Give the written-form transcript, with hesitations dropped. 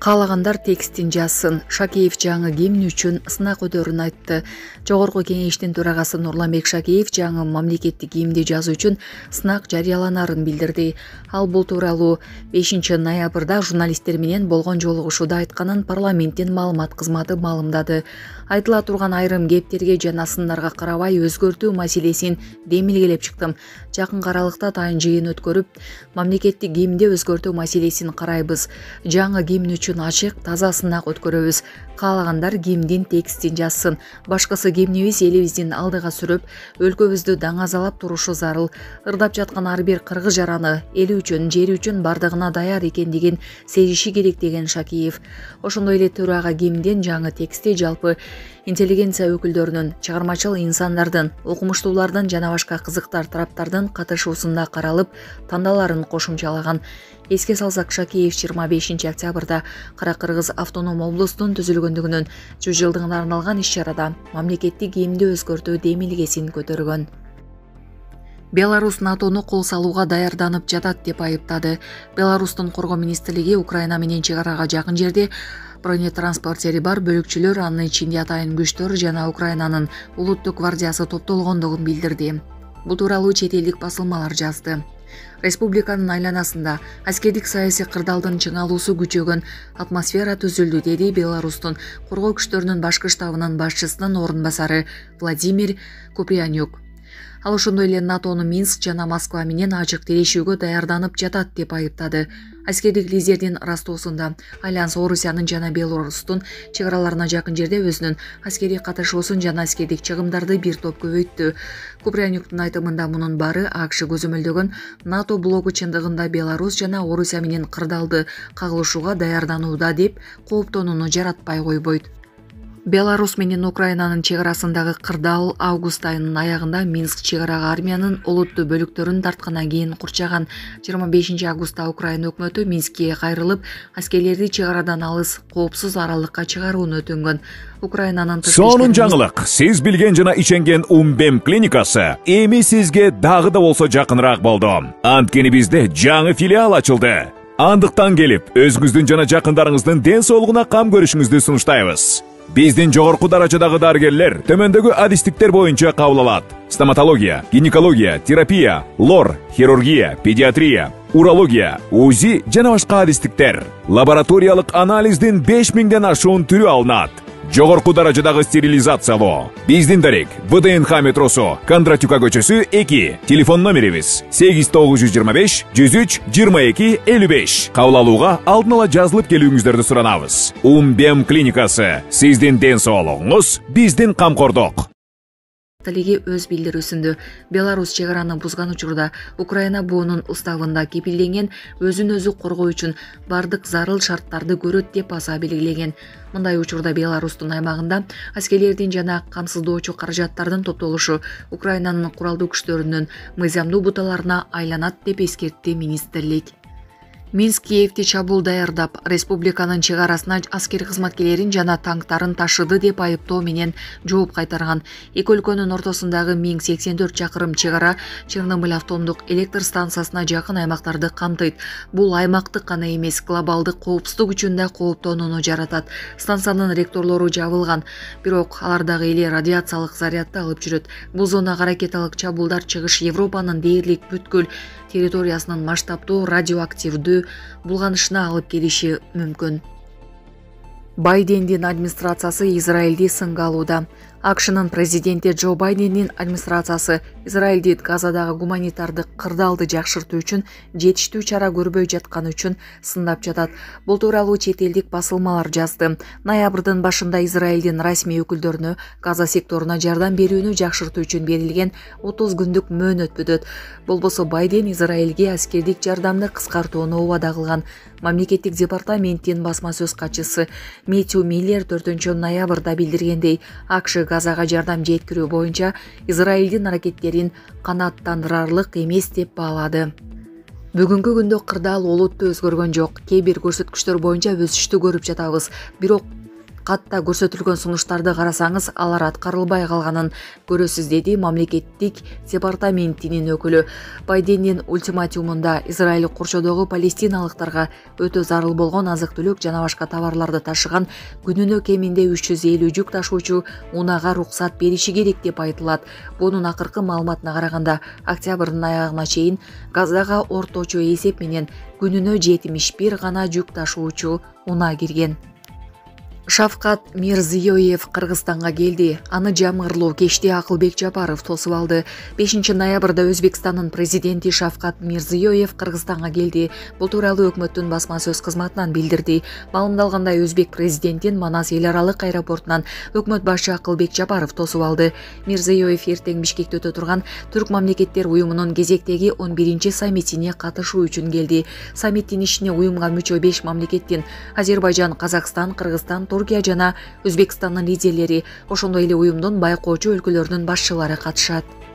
Каалагандар текстин жазсын. Шакеев жаңы гимн үчүн сынак өтөрүн айтты. Жогорку кеңештин төрагасы Нурламбек Шакеев жаңы мамлекеттик гимнди жазуу үчүн сынак жарыяланарын билдирди. Ал бул тууралуу 5 ноябрда журналисттер менен болгон жолугушууда айтканын парламенттин маалымат кызматы маалымдады. Айтыла турган айрым кептерге жана сындарга карабай өзгөртүү маселесин демилгелеп чыктым. Жакын аралыкта тайын жыйын өткөрүп, мамлекеттик гимнди өзгөртүү маселесин карайбыз. Жаңы гимн үчүн ачык, таза сынак өткөрөбүз. Каалагандар гимндин текстин жазсын. Башкысы гимнибиз элибиздин алдыга сүрөп, өлкөбүздү даңазалап турушу зарыл. Ырдап жаткан ар бир кыргыз жараны эли үчүн, жери үчүн бардыгына даяр экендигин сезиши керек деген Шакеев. Ошондой эле төрага гимндин жаңы тексти жалпы интеллигенция өкүлдөрүнүн, чыгармачыл инсандардын, окумуштуулардын жана башка кызыктар тараптардын катышуусунда каралып, тандаларын кошумчалаган. Эске салсак, Шакеев 25 октябрда Кара-Кыргыз автоном облустун түзүлгөндүгүнүн 100 жылдыгына арналган иш-чарада мамлекеттик гимнди өзгөртүү демилгесин көтөргөн. Беларусь НАТОну кол салууга даярданып жатат деп айыптады. Беларустун коргоо министрлиги Украина менен чек арага жакын жерде бронетранспортери бар бөлүкчүлөр, анын ичинде атайын күчтөр жана Украинанын улуттук гвардиясы топтолгондугун билдирди. Бул тууралуу чет элдик басылмалар жазды. Республиканын айланасында аскердик саясий кырдаалдын чыңалуусу күчөгөн атмосфера түзүлдү, деди Беларустун коргоо күчтөрүнүн башкы штабынын башчысынын орун басары Владимир Куприянюк. Ал ошондой эле НАТОну Минск жана Москва менен ачык тирешүүгө даярданып жатат деп айыптады. Аскердик лидердин ырастуусунда Альянс Орусиянын жана Беларустун чек араларына жакын жерде өзүнүн аскерий катышуусун жана аскердик чыгымдарды бир топ көбөйттү. Куприянюктун айтымында мунун баары АКШ көзөмөлдөгөн НАТО блогу чындыгында Беларусь жана Орусия менен кырдаалды кагылышууга даярданууда деп кооптонууну жаратпай койбойт. Беларусь менен Украинанын чек арасындагы кырдаал август айынын аягында Минск чек арага армиянын олуттуу бөлүктөрүн тарткандан кийин курчаган. 25 августта Украина өкмөтү Минскке кайрылып, аскерлерди чек арадан алыс, коопсуз аралыкка чыгарууну өтүнгөн. Украинанын сонун жаңылык, сиз билген жана иченген Умбем клиникасы эми сизге дагы да болсо жакыныраак болду. Анткени бизде жаңы филиал ачылды. Андыктан келип, өзүңүздүн жана жакындарыңыздын ден соолугуна кам көрүшүңүздү сунуштайбыз. Биздин жогорку даражадагы дарыгерлер төмөндөгү адистиктер боюнча кабыл алат: стоматология, гинекология, терапия, лор, хирургия, педиатрия, урология, УЗИ жана башка адистиктер. Лабораториялык анализдин 5000ден ашуун түрү алынат. Жогорку даражадагы стерилизациялоо. Биздин дарек ВДНХ метросу, Кондратюка көчөсү 2. Телефон номерибиз 8925 103 22 55. Кабыл алууга алдын ала жазылып келүүңүздөрдү суранабыз. Умбем клиникасы. Сиздин ден соолугуңуз, биздин камкордук. Лиги өз билдирүүсүндө Беларусь чек араны бузган учурда Украина буунун уставында кепилденген өзүн өзү коргоо үчүн бардык зарыл шарттарды көрөт деп баса белгилеген. Мындай учурда Беларустун аймагында аскерлердин жана камсыздоочу каражаттардын топтолушу Украинанын куралдуу күчтөрүнүн мыйзамдуу буталарына айланат деп эскертти министрлик. Минск Киевти чабуул даярдап, республиканын чек арасына аскер кызматкерлерин жана танктарын ташыды деп айыптоо менен жооп кайтарган. Эки өлкөнүн ортосундагы 1084 чакырым чек ара Чернобыль автомдук электр станциясына жакын аймактарды камтыйт. Бул аймактык гана эмес, глобалдык коопсуздук үчүн да кооптонууну жаратат. Станциянын реакторлору жабылган, бирок алар дагы эле радиациялык зарядды алып жүрөт. Бул зонага ракеталык чабуулдар чыгыш Европанын дээрлик бүткүл территориясынын масштабдуу радиоактивдүү булганышына алып келиши мүмкүн. Байдендин администрациясы Израилди сынга алууда. АКШнын президенти Джо Байдендин администрациясы Израилди Газадагы гуманитардык кырдаалды жакшыртуу үчүн жетиштүү чара көрбөй жатканы үчүн сындап жатат. Бул тууралуу чет элдик басылмалар жазды. Ноябрдын башында Израилдин расмий өкүлдөрүнө Газа секторуна жардам берүүнү жакшыртуу үчүн берилген 30 күндүк мөөнөт бүтөт. Болбосо Байден Израилге аскердик жардамды кыскартууну убада кылган. Мамлекеттик департаменттин басма сөз катчысы Мэтью Миллер 4 ноябрда билдиргендей, АКШ Газага жардам жеткирүү боюнча Израилдин аракеттерин канааттандырарлык эмес деп баалады. Бүгүнкү күндө кырдаал олуттуу өзгөргөн жок. Кээ бир көрсөткүчтөр боюнча өсүштү көрүп жатабыз. Бирок Катта көрсөтүлгөн сунуштарды карасаңыз, алар аткарылбай калганын көрөсүз, деди мамлекеттик департаментинин өкүлү. Байдендин ультиматумунда Израиль курчоодогу палестиналыктарга өтө зарыл болгон азык-түлүк жана башка товарларды ташыган күнүнө кеминде 350 жүк ташуучу унаага уруксат бериши керек деп айтылат. Бунун акыркы маалыматына караганда, октябрдын аягына чейин Газага орточо эсеп менен күнүнө 71 гана жүк ташуучу унаа кирген. Шавкат Мирзиёев Кыргызстанга келди. Аны жамгырлуу кечте Акылбек Жапаров тосуп алды. 5 ноябрда Өзбекстандын президенти Шавкат Мирзиёев Кыргызстанга келди. Бул тууралуу өкмөттүн басма сөз кызматынан билдирди. Маалымдалгандай, Өзбек президентин Манас эл аралык аэропортунан өкмөт башчы Акылбек Жапаров тосуп алды. Мирзиёев эртең Бишкекте өтө турган Түрк мамлекеттер уюмунун кезектеги 11 саммитине катышуу үчүн келди. Саммиттин ишине уюмга мүчө 5 мамлекеттин Азербайжан, Казакстан, Кыргызстан, Туркия жана Өзбекстандын лидерлери, ошондой эле уюмдун байкоочу өлкөлөрүнүн башчылары катышат.